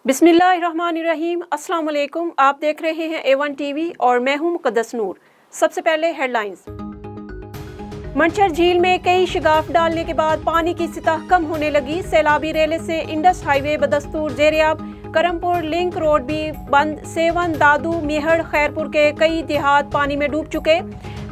बिस्मिल्लाहिर्रहमानिर्रहीम। अस्सलाम वालेकुम। आप देख रहे हैं A1 टीवी और मैं हूं मुक़द्दस नूर। सबसे पहले हेडलाइंस। मंचर झील में कई शगाफ डालने के बाद पानी की सतह कम होने लगी। सैलाबी रेले से इंडस हाईवे बदस्तूर ज़ेरियाब। करमपुर लिंक रोड भी बंद। सेवन, दादू, मेहड़, खैरपुर के कई देहात पानी में डूब चुके।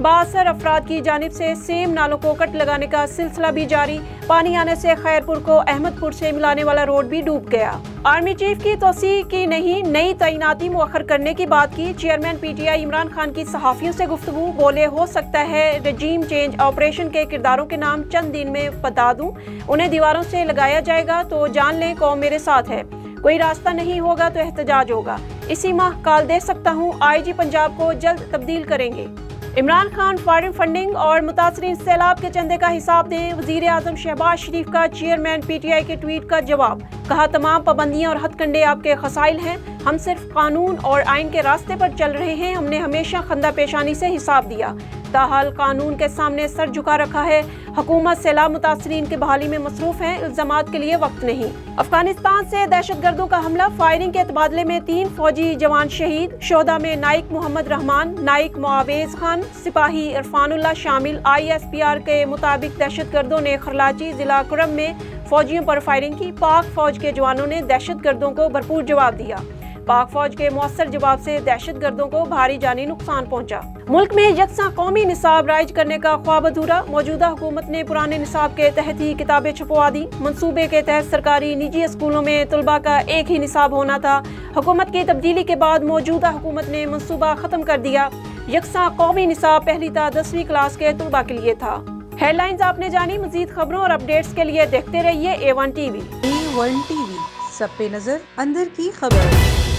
बासर अफराद की जानिब से सेम नालों को कट लगाने का सिलसिला भी जारी। पानी आने से खैरपुर को अहमदपुर से मिलाने वाला रोड भी डूब गया। आर्मी चीफ की तोसी की नहीं, नई तैनाती मुअख्खर करने की बात की। चेयरमैन PTI इमरान खान की सहाफ़ियों से गुफ्तगू। बोले, हो सकता है रजीम चेंज ऑपरेशन के किरदारों के नाम चंद दिन में बता दूं। उन्हें दीवारों से लगाया जाएगा तो जान लें कौम मेरे साथ है। कोई रास्ता नहीं होगा तो एहतजाज होगा। इसी माह कॉल दे सकता हूँ। IG पंजाब को जल्द तब्दील करेंगे। इमरान खान फॉरेन फंडिंग और मुतासरीन सैलाब के चंदे का हिसाब दें। वज़ीर आज़म शहबाज शरीफ का चेयरमैन PTI के ट्वीट का जवाब। कहा, तमाम पाबंदियां और हथकंडे आपके खसाइल हैं। हम सिर्फ कानून और आइन के रास्ते पर चल रहे हैं। हमने हमेशा खंदा पेशानी से हिसाब दिया, ताहाल कानून के सामने सर झुका रखा है। हुकूमत सैलाब मुतासरीन की बहाली में मसरूफ है, इल्जामात के लिए वक्त नहीं। अफगानिस्तान से दहशतगर्दों का हमला, फायरिंग के तबादले में 3 फौजी जवान शहीद। शोहदा में नाइक मोहम्मद रहमान, नाइक मुआवेज खान, सिपाही इरफानुल्लाह शामिल। ISPR के मुताबिक दहशतगर्दों ने खरलाची जिला कुरम में फौजियों पर फायरिंग की। पाक फौज के जवानों ने दहशतगर्दों को भरपूर जवाब दिया। पाक फौज के मौसर जवाब से दहशतगर्दों को भारी जानी नुकसान पहुंचा। मुल्क में यकसा कौमी निसाब राइज करने का ख्वाब अधूरा। मौजूदा हुकूमत ने पुराने निसाब के तहत ही किताबें छपवा दी। मंसूबे के तहत सरकारी निजी स्कूलों में तलबा का एक ही निसाब होना था। हुकूमत की तब्दीली के बाद मौजूदा हुकूमत ने मंसूबा खत्म कर दिया। यकसा कौमी निसाब पहली ता 10वीं क्लास के तलबा के लिए था। हेडलाइंस आपने जानी। मजीद खबरों और अपडेट्स के लिए देखते रहिए A1 TV। A1 TV, सब पे नजर, अंदर की खबर।